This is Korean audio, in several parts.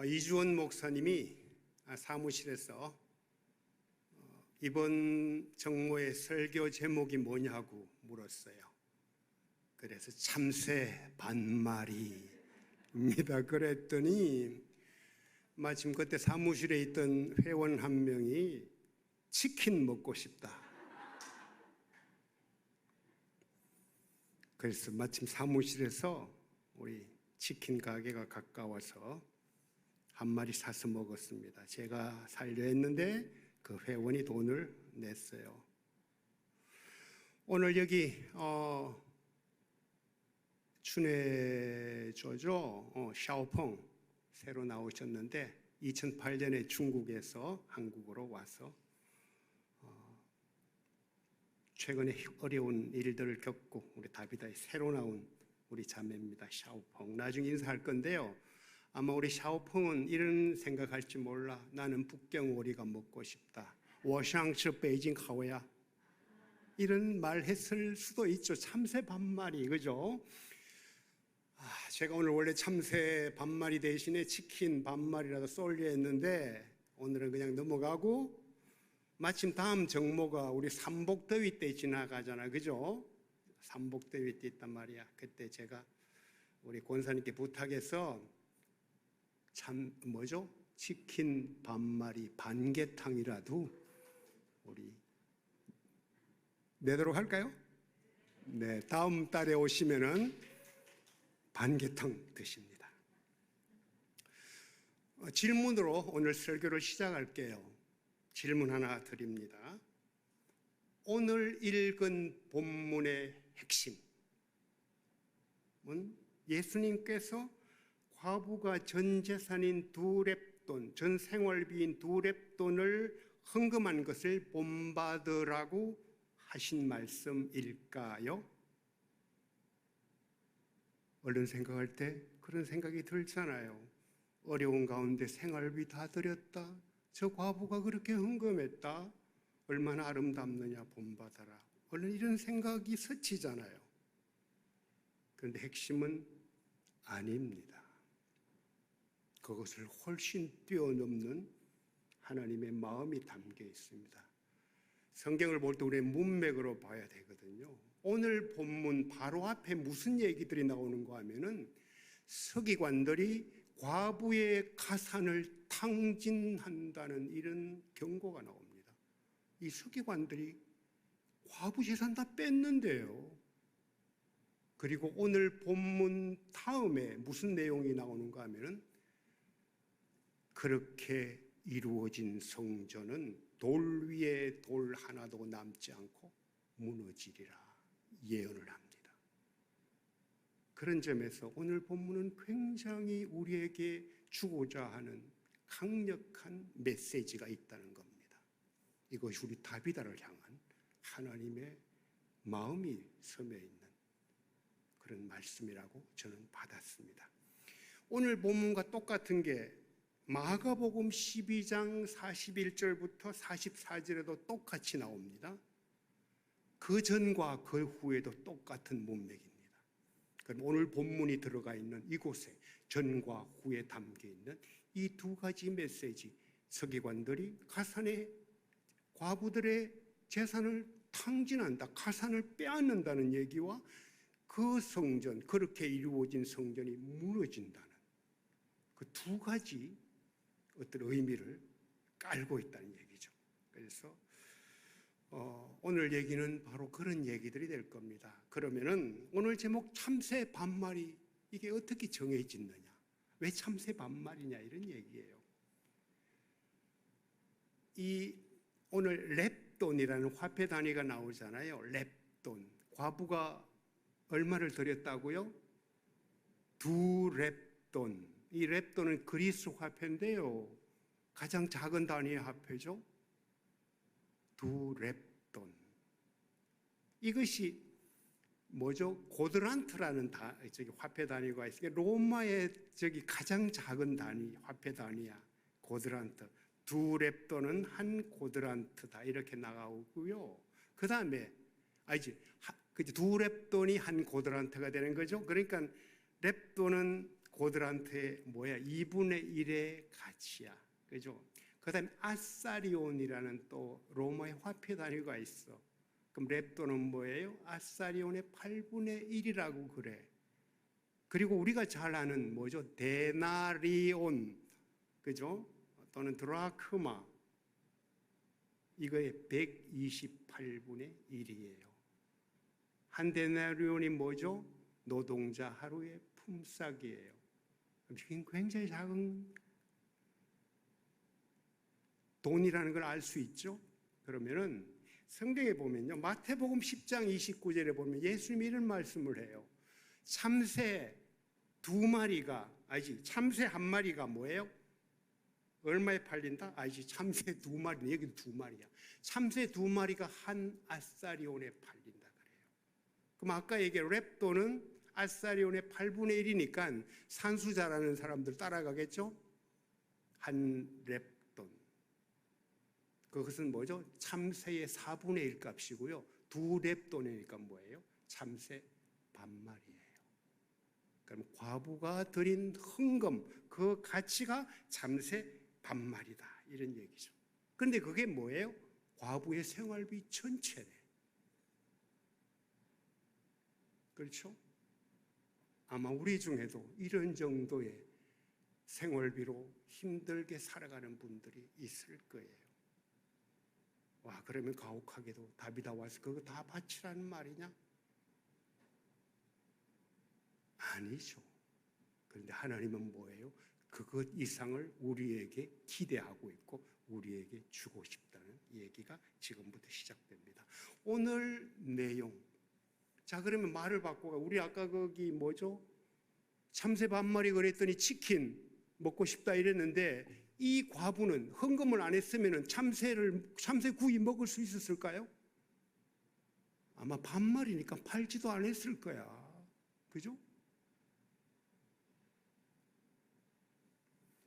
이주원 목사님이 사무실에서 이번 정모의 설교 제목이 뭐냐고 물었어요. 그래서 참새 반마리입니다. 그랬더니 마침 그때 사무실에 있던 회원 한 명이 치킨 먹고 싶다. 그래서 마침 사무실에서 우리 치킨 가게가 가까워서 한 마리 사서 먹었습니다. 제가 살려 했는데 그 회원이 돈을 냈어요. 오늘 여기 춘회조죠. 샤오펑 새로 나오셨는데 2008년에 중국에서 한국으로 와서 최근에 어려운 일들을 겪고 우리 다비다에 새로 나온 우리 자매입니다. 샤오펑. 나중에 인사할 건데요. 아마 우리 샤오펑은 이런 생각할지 몰라. 나는 북경 오리가 먹고 싶다. 我想吃北京烤鸭. 이런 말 했을 수도 있죠. 참새 반마리, 그죠? 제가 오늘 원래 참새 반마리 대신에 치킨 반마리라도 쏠려 했는데 오늘은 그냥 넘어가고, 마침 다음 정모가 우리 삼복더위 때 지나가잖아, 그죠? 삼복더위 때 있단 말이야. 그때 제가 우리 권사님께 부탁해서 치킨 반마리 반개탕이라도 우리 내도록 할까요? 네, 다음 달에 오시면은 반개탕 드십니다. 질문으로 오늘 설교를 시작할게요. 질문 하나 드립니다. 오늘 읽은 본문의 핵심은 예수님께서 과부가 전 재산인 두 렙돈, 전 생활비인 두 렙돈을 헌금한 것을 본받으라고 하신 말씀일까요? 얼른 생각할 때 그런 생각이 들잖아요. 어려운 가운데 생활비 다 드렸다. 저 과부가 그렇게 헌금했다. 얼마나 아름답느냐 본받아라. 얼른 이런 생각이 스치잖아요. 그런데 핵심은 아닙니다. 그것을 훨씬 뛰어넘는 하나님의 마음이 담겨 있습니다. 성경을 볼 때 우리의 문맥으로 봐야 되거든요. 오늘 본문 바로 앞에 무슨 얘기들이 나오는가 하면은 서기관들이 과부의 가산을 탕진한다는 이런 경고가 나옵니다. 이 서기관들이 과부 재산 다 뺐는데요. 그리고 오늘 본문 다음에 무슨 내용이 나오는가 하면은 그렇게 이루어진 성전은 돌 위에 돌 하나도 남지 않고 무너지리라 예언을 합니다. 그런 점에서 오늘 본문은 굉장히 우리에게 주고자 하는 강력한 메시지가 있다는 겁니다. 이것이 우리 다비다를 향한 하나님의 마음이 섬에 있는 그런 말씀이라고 저는 받았습니다. 오늘 본문과 똑같은 게 마가복음 12장 41절부터 44절에도 똑같이 나옵니다. 그 전과 그 후에도 똑같은 문맥입니다. 그럼 오늘 본문이 들어가 있는 이곳에 전과 후에 담겨 있는 이 두 가지 메시지, 서기관들이 가산의 과부들의 재산을 탕진한다, 가산을 빼앗는다는 얘기와 그 성전, 그렇게 이루어진 성전이 무너진다는 그 두 가지 어떤 의미를 깔고 있다는 얘기죠. 그래서 오늘 얘기는 바로 그런 얘기들이 될 겁니다. 그러면은 오늘 제목 참새 반마리, 이게 어떻게 정해지느냐, 왜 참새 반마리냐, 이런 얘기예요. 이 오늘 렙돈이라는 화폐 단위가 나오잖아요. 렙돈. 과부가 얼마를 드렸다고요? 두 렙돈. 이 렙돈은 그리스 화폐인데요. 가장 작은 단위의 화폐죠. 두 렙돈. 이것이 뭐죠? 고드란트라는 화폐 단위가 있으니까 로마의 가장 작은 단위, 화폐 단위야. 고드란트. 두 렙돈은 한 고드란트다. 이렇게 나가고요. 그 다음에, 두 렙돈이 한 고드란트가 되는 거죠. 그러니까 렙돈은 고드란트의 2분의 1의 가치야. 그죠? 그 다음에 아사리온이라는 또 로마의 화폐 단위가 있어. 그럼 렙돈은 뭐예요? 아사리온의 8분의 1이라고 그래. 그리고 우리가 잘 아는 뭐죠? 데나리온, 그죠? 또는 드라크마, 이거의 128분의 1이에요. 한 데나리온이 뭐죠? 노동자 하루의 품삯이에요. 이게 굉장히 작은 돈이라는 걸 알 수 있죠? 그러면은 성경에 보면요, 마태복음 10장 29절에 보면 예수님이 이런 말씀을 해요. 참새 두 마리가, 참새 한 마리가 뭐예요? 얼마에 팔린다? 참새 두 마리, 여기도 두 마리야. 참새 두 마리가 한 아사리온에 팔린다 그래요. 그럼 아까 얘기한 렙돈은 아사리온의 8분의 1이니까 산수 잘하는 사람들 따라가겠죠? 한 렙돈. 그것은 뭐죠? 참새의 4분의 1 값이고요. 두 렙돈이니까 뭐예요? 참새 반마리예요. 그럼 과부가 드린 헌금, 그 가치가 참새 반마리다, 이런 얘기죠. 그런데 그게 뭐예요? 과부의 생활비 전체래. 그렇죠? 아마 우리 중에도 이런 정도의 생활비로 힘들게 살아가는 분들이 있을 거예요. 와, 그러면 가혹하게도 다비다 와서 그거 다 바치라는 말이냐? 아니죠. 그런데 하나님은 뭐예요? 그것 이상을 우리에게 기대하고 있고 우리에게 주고 싶다는 얘기가 지금부터 시작됩니다. 오늘 내용. 자, 그러면 말을 바꿔가. 우리 아까 거기 뭐죠? 참새 반마리 그랬더니 치킨 먹고 싶다 이랬는데, 이 과부는 헌금을 안 했으면 참새 구이 먹을 수 있었을까요? 아마 반마리니까 팔지도 안 했을 거야. 그죠?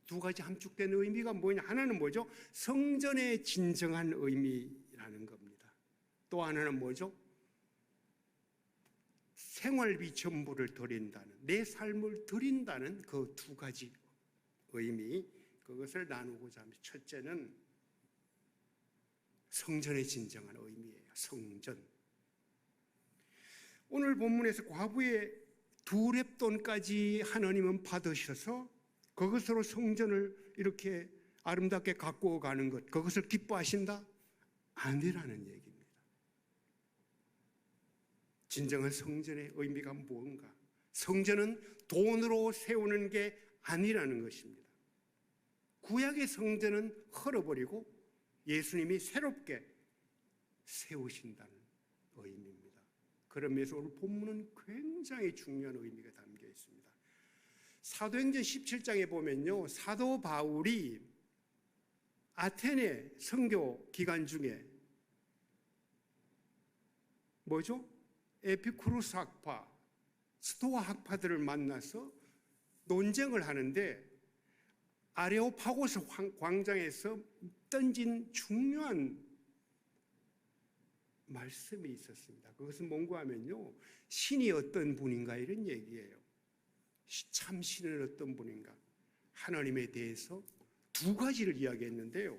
두 가지 함축된 의미가 뭐냐? 하나는 뭐죠? 성전의 진정한 의미라는 겁니다. 또 하나는 뭐죠? 생활비 전부를 드린다는, 내 삶을 드린다는 그 두 가지 의미, 그것을 나누고자 합니다. 첫째는 성전의 진정한 의미예요. 성전. 오늘 본문에서 과부의 두 렙돈까지 하나님은 받으셔서 그것으로 성전을 이렇게 아름답게 가꾸어 가는 것, 그것을 기뻐하신다? 아니라는 얘기입니다. 진정한 성전의 의미가 무엇인가? 성전은 돈으로 세우는 게 아니라는 것입니다. 구약의 성전은 헐어버리고 예수님이 새롭게 세우신다는 의미입니다. 그런 면에서 오늘 본문은 굉장히 중요한 의미가 담겨 있습니다. 사도행전 17장에 보면요, 사도 바울이 아테네 선교 기간 중에 뭐죠? 에피쿠로스 학파, 스토아 학파들을 만나서 논쟁을 하는데 아레오파고스 광장에서 던진 중요한 말씀이 있었습니다. 그것은 뭔가 하면요, 신이 어떤 분인가 이런 얘기예요. 참 신은 어떤 분인가? 하나님에 대해서 두 가지를 이야기했는데요.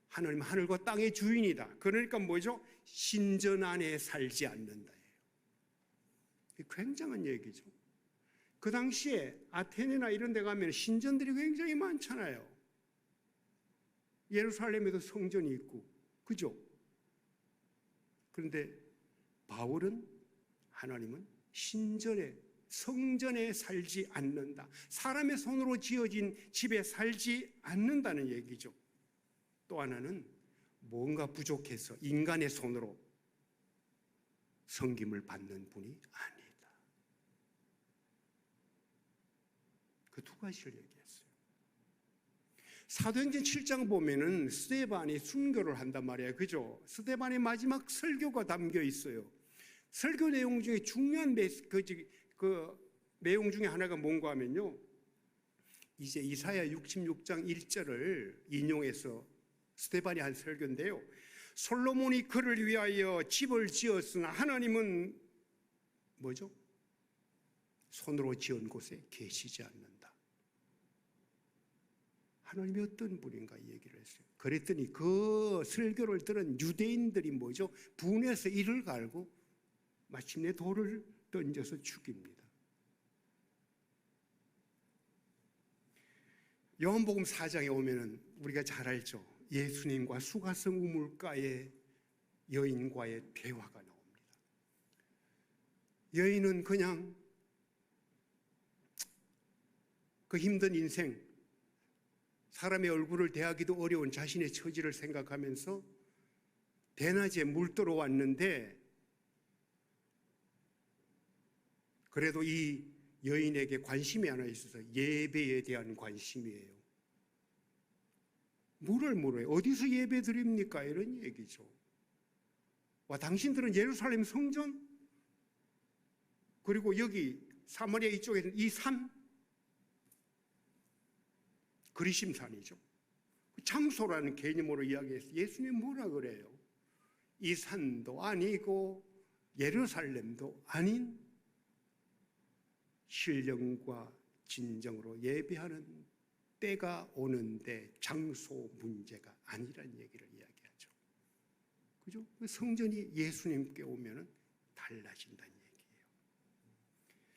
하나님 하늘과 땅의 주인이다. 그러니까 뭐죠? 신전 안에 살지 않는다. 굉장한 얘기죠. 그 당시에 아테네나 이런 데 가면 신전들이 굉장히 많잖아요. 예루살렘에도 성전이 있고, 그죠? 그런데 바울은, 하나님은 성전에 살지 않는다. 사람의 손으로 지어진 집에 살지 않는다는 얘기죠. 또 하나는 뭔가 부족해서 인간의 손으로 섬김을 받는 분이 아니다. 그 두 가지를 얘기했어요. 사도행전 7장 보면은 스데반이 순교를 한단 말이에요. 그죠? 스데반의 마지막 설교가 담겨 있어요. 설교 내용 중에 중요한 내용 중에 하나가 뭔가 하면요, 이제 이사야 66장 1절을 인용해서 스데반이 한 설교인데요. 솔로몬이 그를 위하여 집을 지었으나 하나님은 뭐죠? 손으로 지은 곳에 계시지 않는다. 하나님이 어떤 분인가 얘기를 했어요. 그랬더니 그 설교를 들은 유대인들이 뭐죠? 분해서 이를 갈고 마침내 돌을 던져서 죽입니다. 요한복음 4장에 오면은 우리가 잘 알죠. 예수님과 수가성 우물가의 여인과의 대화가 나옵니다. 여인은 그냥 그 힘든 인생, 사람의 얼굴을 대하기도 어려운 자신의 처지를 생각하면서 대낮에 물 떠러 왔는데, 그래도 이 여인에게 관심이 하나 있어서 예배에 대한 관심이에요. 물을 물어요. 어디서 예배 드립니까? 이런 얘기죠. 와, 당신들은 예루살렘 성전, 그리고 여기 사마리아 이쪽에는 이 산, 그리심산이죠. 장소라는 개념으로 이야기해서 예수님 뭐라 그래요? 이 산도 아니고 예루살렘도 아닌 신령과 진정으로 예배하는 때가 오는데 장소 문제가 아니란 얘기를 이야기하죠. 그죠? 성전이 예수님께 오면은 달라진다는 얘기예요.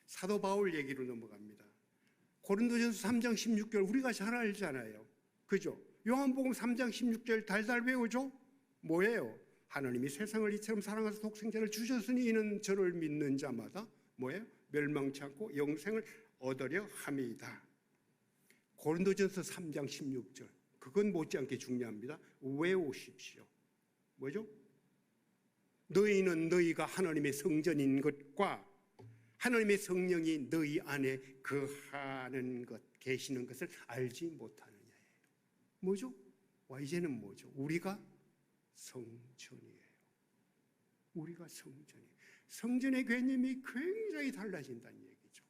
사도 바울 얘기로 넘어갑니다. 고린도전서 3장 16절 우리가 잘 알잖아요. 그죠? 요한복음 3장 16절 달달 외우죠? 뭐예요? 하나님이 세상을 이처럼 사랑하사 독생자를 주셨으니 이는 저를 믿는 자마다 뭐예요? 멸망치 않고 영생을 얻으려 함이다. 고린도전서 3장 16절 그건 못지않게 중요합니다. 외우십시오. 뭐죠? 너희는 너희가 하나님의 성전인 것과 하나님의 성령이 너희 안에 거하는 것, 계시는 것을 알지 못하느냐예요. 뭐죠? 와, 이제는 뭐죠? 우리가 성전이에요. 우리가 성전이에요. 성전의 개념이 굉장히 달라진다는 얘기죠.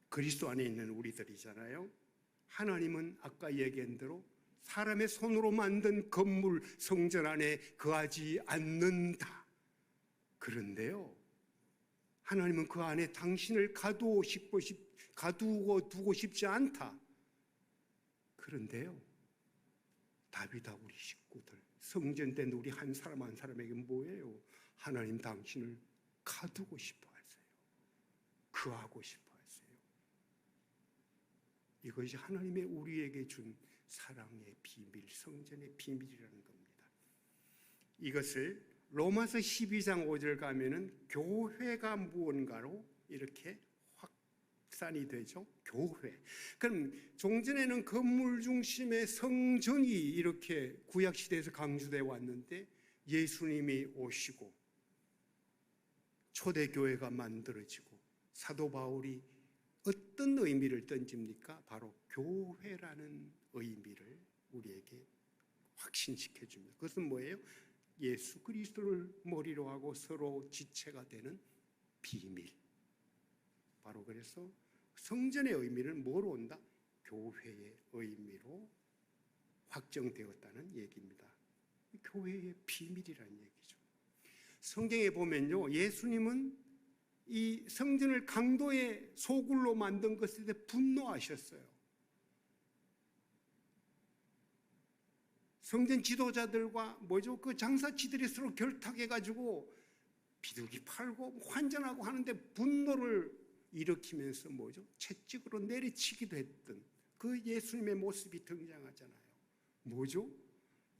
그리스도 안에 있는 우리들이잖아요. 하나님은 아까 얘기한 대로 사람의 손으로 만든 건물 성전 안에 거하지 않는다. 그런데요, 하나님은 그 안에 당신을 가두고 두고 싶지 않다. 그런데요, 다윗아 우리 식구들, 성전된 우리 한 사람 한 사람에게 뭐예요? 하나님 당신을 가두고 싶어 하세요. 거하고 싶어 하세요. 이것이 하나님의 우리에게 준 사랑의 비밀, 성전의 비밀이라는 겁니다. 이것을 로마서 12장 5절 가면은 교회가 무언가로 이렇게 확산이 되죠. 교회. 그럼 종전에는 건물 중심의 성전이 이렇게 구약 시대에서 강조되어 왔는데 예수님이 오시고 초대교회가 만들어지고 사도 바울이 어떤 의미를 던집니까? 바로 교회라는 의미를 우리에게 확신시켜 줍니다. 그것은 뭐예요? 예수 그리스도를 머리로 하고 서로 지체가 되는 비밀. 바로 그래서 성전의 의미는 뭐로 온다? 교회의 의미로 확정되었다는 얘기입니다. 교회의 비밀이라는 얘기죠. 성경에 보면요, 예수님은 이 성전을 강도의 소굴로 만든 것에 대해 분노하셨어요. 성전 지도자들과 뭐죠? 그 장사치들이 서로 결탁해가지고 비둘기 팔고 환전하고 하는데 분노를 일으키면서 뭐죠? 채찍으로 내리치기도 했던 그 예수님의 모습이 등장하잖아요. 뭐죠?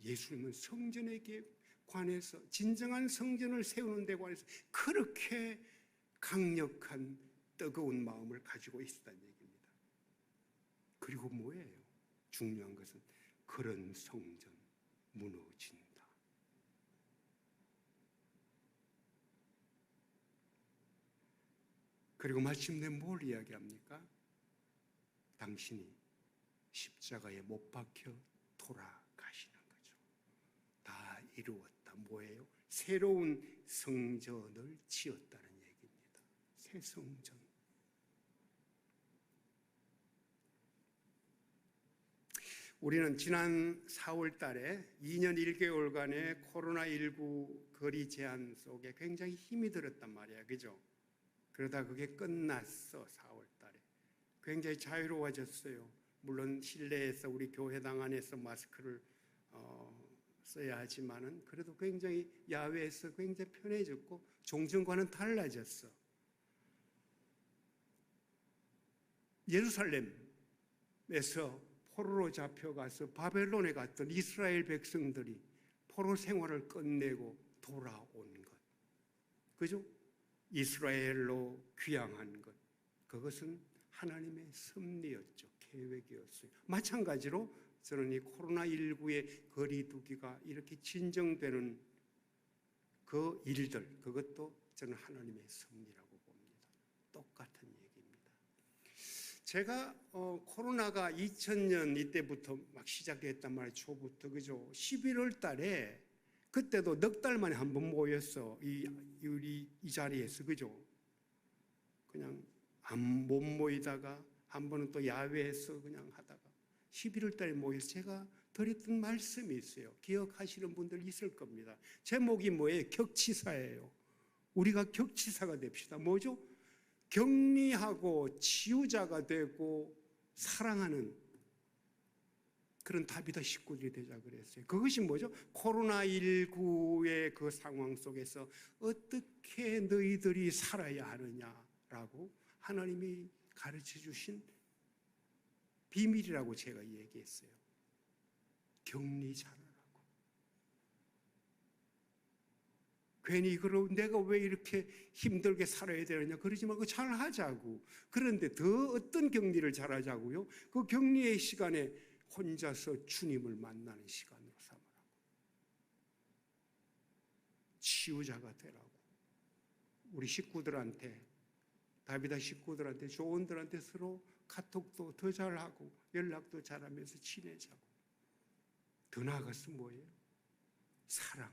예수님은 성전에 관해서, 진정한 성전을 세우는 데 관해서 그렇게 강력한 뜨거운 마음을 가지고 있었다는 얘기입니다. 그리고 뭐예요? 중요한 것은 그런 성전 무너진다. 그리고 마침내 뭘 이야기합니까? 당신이 십자가에 못 박혀 돌아가시는 거죠. 다 이루었다. 뭐예요? 새로운 성전을 지었다는 얘기입니다. 새 성전. 우리는 지난 4월 달에 2년 1개월간의 코로나19 거리 제한 속에 굉장히 힘이 들었단 말이야. 그죠? 그러다 그게 끝났어. 4월 달에. 굉장히 자유로워졌어요. 물론 실내에서 우리 교회당 안에서 마스크를 써야 하지만은 그래도 굉장히 야외에서 굉장히 편해졌고 종전과는 달라졌어. 예루살렘에서 포로로 잡혀가서 바벨론에 갔던 이스라엘 백성들이 포로 생활을 끝내고 돌아온 것. 그죠? 이스라엘로 귀향한 것. 그것은 하나님의 섭리였죠. 계획이었어요. 마찬가지로 저는 이 코로나19의 거리두기가 이렇게 진정되는 그 일들, 그것도 저는 하나님의 섭리라고 봅니다. 똑같은 얘기입니다. 제가 코로나가 2000년 이때부터 막 시작됐단 말이에요. 초부터. 그죠? 11월 달에 그때도 넉 달 만에 한 번 모였어. 우리 이 자리에서. 그죠? 그냥 못 모이다가 한 번은 또 야외에서 그냥 하다가 11월 달에 모여서 제가 드렸던 말씀이 있어요. 기억하시는 분들 있을 겁니다. 제목이 뭐예요? 격치사예요. 우리가 격치사가 됩시다. 뭐죠? 격리하고 치유자가 되고 사랑하는 그런 다비다 식구들이 되자 그랬어요. 그것이 뭐죠? 코로나19의 그 상황 속에서 어떻게 너희들이 살아야 하느냐라고 하나님이 가르쳐 주신 비밀이라고 제가 얘기했어요. 격리 잘하라고. 괜히 그럼 내가 왜 이렇게 힘들게 살아야 되느냐 그러지 말고 잘하자고. 그런데 더 어떤 격리를 잘하자고요? 그 격리의 시간에 혼자서 주님을 만나는 시간으로 삼으라고. 치유자가 되라고. 우리 식구들한테, 다비다 식구들한테, 조원들한테 서로 카톡도 더 잘하고 연락도 잘하면서 친해자고. 더 나아가서 뭐예요? 사랑.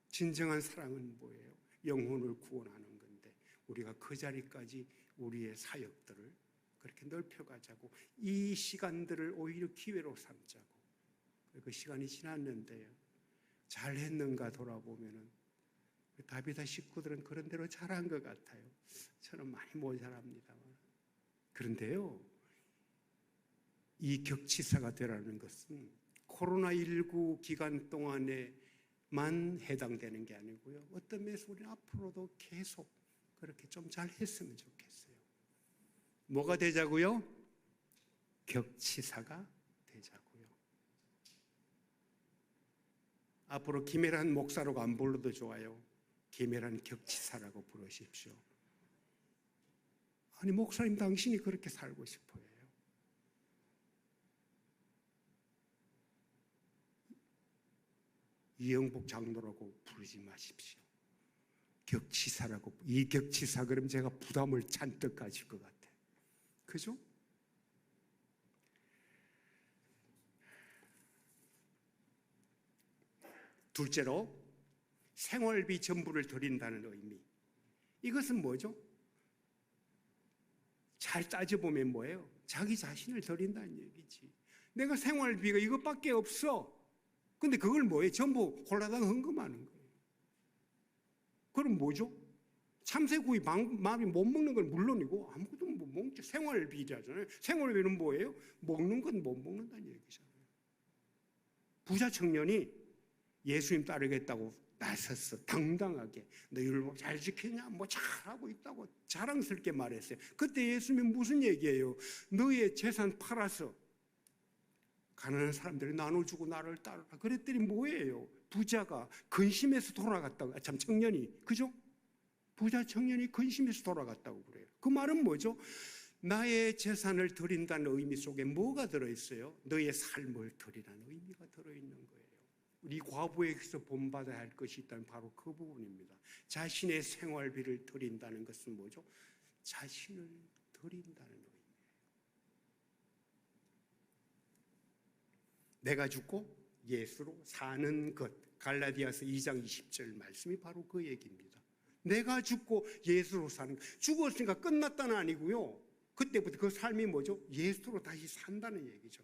진정한 사랑은 뭐예요? 영혼을 구원하는 건데 우리가 그 자리까지 우리의 사역들을 그렇게 넓혀가자고. 이 시간들을 오히려 기회로 삼자고. 그 시간이 지났는데요. 잘했는가 돌아보면은 다비다 식구들은 그런 대로 잘한 것 같아요. 저는 많이 모자랍니다만. 그런데요, 이 격치사가 되라는 것은 코로나19 기간 동안에만 해당되는 게 아니고요. 어떤 면에서 우리는 앞으로도 계속 그렇게 좀 잘했으면 좋겠어요. 뭐가 되자고요? 격치사가 되자고요. 앞으로 김혜란 목사라고 안 불러도 좋아요. 김혜란 격치사라고 부르십시오. 아니 목사님 당신이 그렇게 살고 싶어요. 이영복 장로라고 부르지 마십시오. 격치사라고. 이 격치사 그럼 제가 부담을 잔뜩 가질 것 같아요. 그죠? 둘째로 생활비 전부를 드린다는 의미. 이것은 뭐죠? 잘 따져보면 뭐예요? 자기 자신을 드린다는 얘기지. 내가 생활비가 이것밖에 없어. 근데 그걸 뭐예요? 전부 홀라당 헌금하는 거예요. 그럼 뭐죠? 참새구이 마음이 못 먹는 건 물론이고 아무것도 못 먹죠. 생활비잖아요. 생활비는 뭐예요? 먹는 건 못 먹는다는 얘기잖아요. 부자 청년이 예수님 따르겠다고 나섰어. 당당하게. 너 율법 잘 지키냐? 뭐 잘하고 있다고 자랑스럽게 말했어요. 그때 예수님이 무슨 얘기예요? 너의 재산 팔아서 가난한 사람들이 나눠주고 나를 따르라. 그랬더니 뭐예요? 부자가 근심해서 돌아갔다고. 참 청년이. 그죠? 부자 청년이 근심해서 돌아갔다고 그래요. 그 말은 뭐죠? 나의 재산을 드린다는 의미 속에 뭐가 들어있어요? 너의 삶을 드리라는 의미가 들어있는 거예요. 우리 과부에게서 본받아야 할 것이 있다면 바로 그 부분입니다. 자신의 생활비를 드린다는 것은 뭐죠? 자신을 드린다는 의미예요. 내가 죽고 예수로 사는 것. 갈라디아서 2장 20절 말씀이 바로 그 얘기입니다. 내가 죽고 예수로 사는 것. 죽었으니까 끝났다는 아니고요. 그때부터 그 삶이 뭐죠? 예수로 다시 산다는 얘기죠.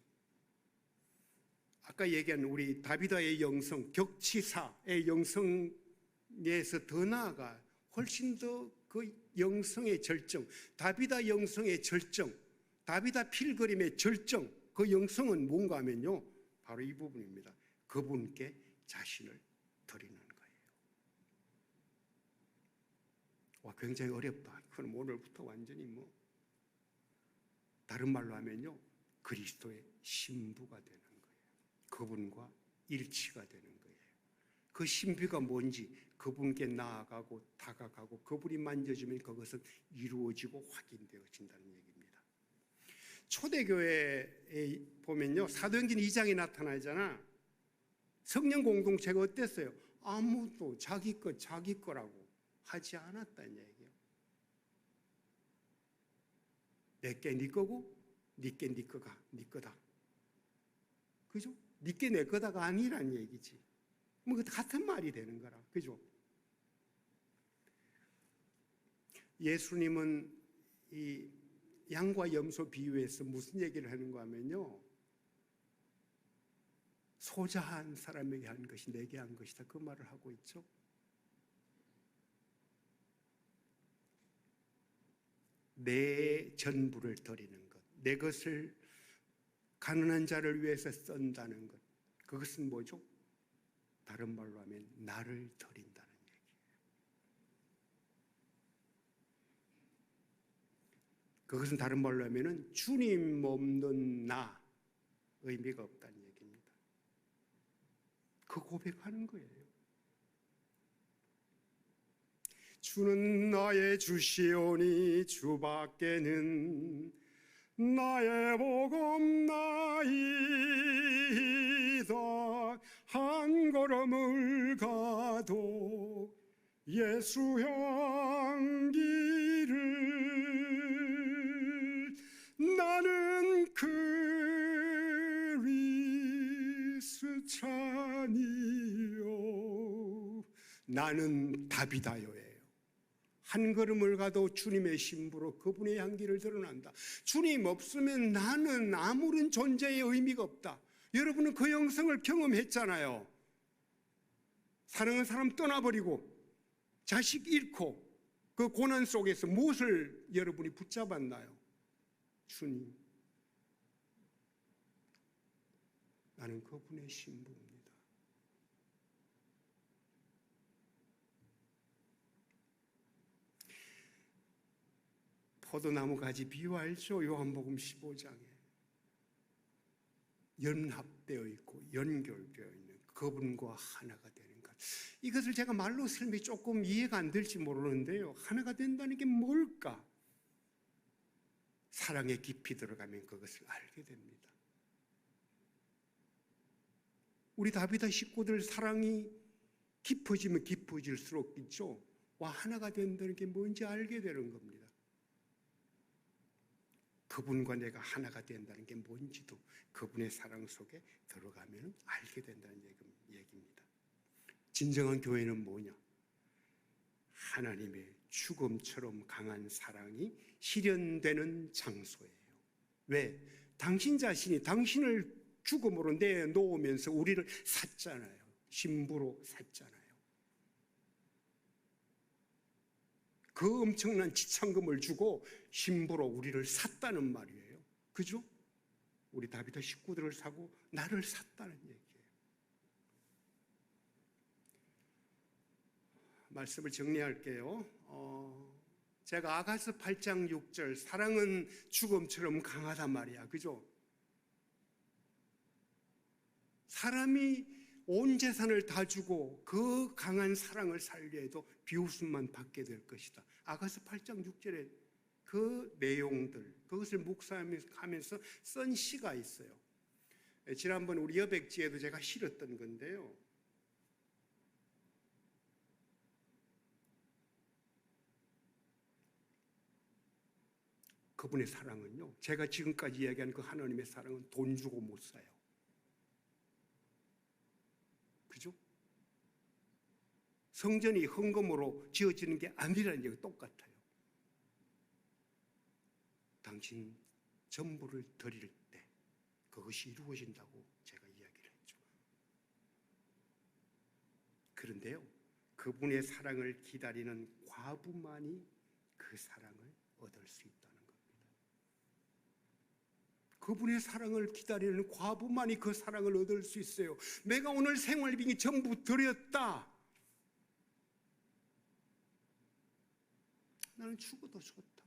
아까 얘기한 우리 다비다의 영성, 격치사의 영성에서 더 나아가 훨씬 더 그 영성의 절정, 다비다 영성의 절정, 다비다 필그림의 절정, 그 영성은 뭔가 하면요, 바로 이 부분입니다. 그분께 자신을 드리는 거예요. 와, 굉장히 어렵다. 그럼 오늘부터 완전히 다른 말로 하면요, 그리스도의 신부가 되는 거예요. 그분과 일치가 되는 거예요. 그 신비가 뭔지 그분께 나아가고 다가가고 그분이 만져주면 그것은 이루어지고 확인되어진다는 얘기입니다. 초대교회에 보면요, 사도행전 2장에 나타나잖아. 성령 공동체가 어땠어요? 아무도 자기 거라고 하지 않았다는 얘기예요. 내게 네 거고 니께 네 거가 네 거다. 그죠? 니께 내 거다가 아니란 얘기지. 뭐 같은 말이 되는 거라. 그죠? 예수님은 이 양과 염소 비유에서 무슨 얘기를 하는가 하면요, 소자한 사람에게 한 것이 내게 한 것이다, 그 말을 하고 있죠. 내 전부를 드리는 것, 내 것을 가난한 자를 위해서 쓴다는 것, 그것은 뭐죠? 다른 말로 하면 나를 드린다는 얘기예요. 그것은 다른 말로 하면 주님 없는 나, 의미가 없다는 얘기입니다. 그 고백하는 거예요. 주는 나의 주시오니 주밖에는 나의 복음 나이다. 한 걸음을 가도 예수 향 길을 나는 그리스찬이요 나는 다비다요예요. 한 걸음을 가도 주님의 신부로 그분의 향기를 드러난다. 주님 없으면 나는 아무런 존재의 의미가 없다. 여러분은 그 영성을 경험했잖아요. 사랑하는 사람 떠나버리고 자식 잃고 그 고난 속에서 무엇을 여러분이 붙잡았나요? 주님, 나는 그분의 신부입니다. 포도나무 가지 비유 알죠? 요한복음 15장에 연합되어 있고 연결되어 있는 그분과 하나가 되는 것. 이것을 제가 말로 설명이 조금 이해가 안 될지 모르는데요, 하나가 된다는 게 뭘까? 사랑에 깊이 들어가면 그것을 알게 됩니다. 우리 다비다 식구들 사랑이 깊어지면 깊어질수록 있죠, 와, 하나가 된다는 게 뭔지 알게 되는 겁니다. 그분과 내가 하나가 된다는 게 뭔지도 그분의 사랑 속에 들어가면 알게 된다는 얘기입니다. 진정한 교회는 뭐냐? 하나님의 죽음처럼 강한 사랑이 실현되는 장소예요. 왜? 당신 자신이 당신을 죽음으로 내놓으면서 우리를 샀잖아요. 신부로 샀잖아요. 그 엄청난 지참금을 주고 신부로 우리를 샀다는 말이에요. 그죠? 우리 다비다 식구들을 사고 나를 샀다는 얘기예요. 말씀을 정리할게요. 제가 아가서 8장 6절 사랑은 죽음처럼 강하단 말이야. 그죠? 사람이 온 재산을 다 주고 그 강한 사랑을 살려 해도 비웃음만 받게 될 것이다. 아가서 8장 6절에 그 내용들, 그것을 묵상하면서 쓴 시가 있어요. 지난번 우리 여백지에도 제가 실었던 건데요. 그분의 사랑은요, 제가 지금까지 이야기한 그 하나님의 사랑은 돈 주고 못 사요. 그죠? 성전이 헌금으로 지어지는 게 아니라는 얘기가 똑같아요. 당신 전부를 드릴 때 그것이 이루어진다고 제가 이야기를 했죠. 그런데요, 그분의 사랑을 기다리는 과부만이 그 사랑을 얻을 수 있다는 겁니다. 그분의 사랑을 기다리는 과부만이 그 사랑을 얻을 수 있어요. 내가 오늘 생활비 전부 드렸다, 나는 죽어도 좋다,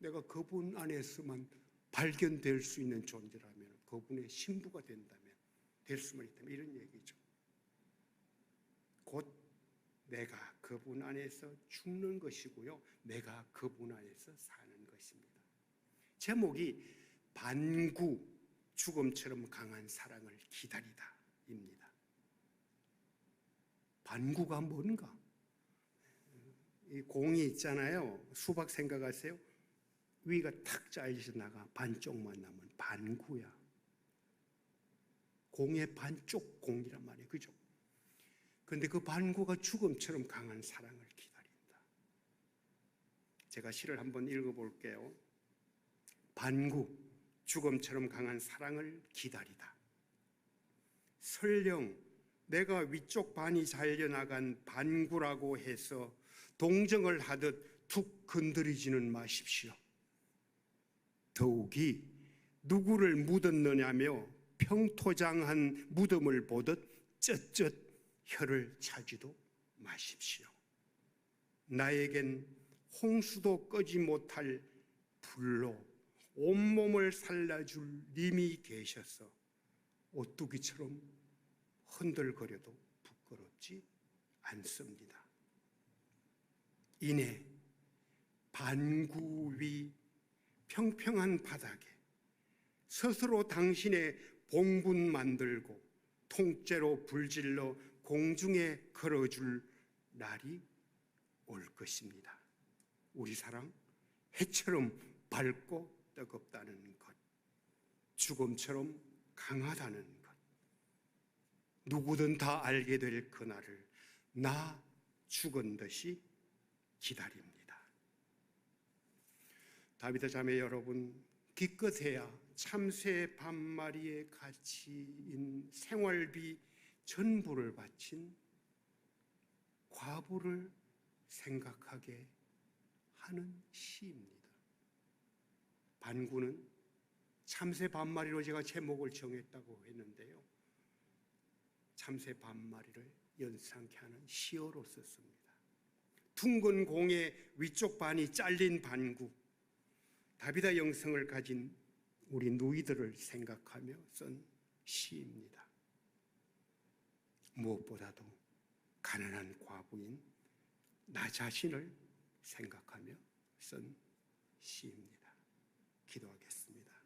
내가 그분 안에서만 발견될 수 있는 존재라면, 그분의 신부가 된다면, 될 수만 있다면, 이런 얘기죠. 곧 내가 그분 안에서 죽는 것이고요, 내가 그분 안에서 사는 것입니다. 제목이 반구, 죽음처럼 강한 사랑을 기다리다 입니다. 반구가 뭔가? 이 공이 있잖아요. 수박 생각하세요? 위가 탁 잘려서 나가 반쪽만 남은 반구야. 공의 반쪽 공이란 말이에요, 그죠? 그런데 그 반구가 죽음처럼 강한 사랑을 기다린다. 제가 시를 한번 읽어볼게요. 반구, 죽음처럼 강한 사랑을 기다리다. 설령 내가 위쪽 반이 잘려나간 반구라고 해서 동정을 하듯 툭 건드리지는 마십시오. 더욱이 누구를 묻었느냐며 평토장한 무덤을 보듯 쯧쯧 혀를 차지도 마십시오. 나에겐 홍수도 끄지 못할 불로 온몸을 살라줄 님이 계셔서 오뚜기처럼 흔들거려도 부끄럽지 않습니다. 이내 반구 위 평평한 바닥에 스스로 당신의 봉분 만들고 통째로 불질러 공중에 걸어줄 날이 올 것입니다. 우리 사랑 해처럼 밝고 뜨겁다는 것, 죽음처럼 강하다는 것, 누구든 다 알게 될 그날을 나 죽은 듯이 기다립니다. 다비드 자매 여러분, 기껏해야 참새 반마리의 가치인 생활비 전부를 바친 과부를 생각하게 하는 시입니다. 반구는 참새 반마리로 제가 제목을 정했다고 했는데요, 참새 반마리를 연상케 하는 시어로 썼습니다. 둥근 공의 위쪽 반이 잘린 반구, 다비다 영성을 가진 우리 누이들을 생각하며 쓴 시입니다. 무엇보다도 가난한 과부인 나 자신을 생각하며 쓴 시입니다. 기도하겠습니다.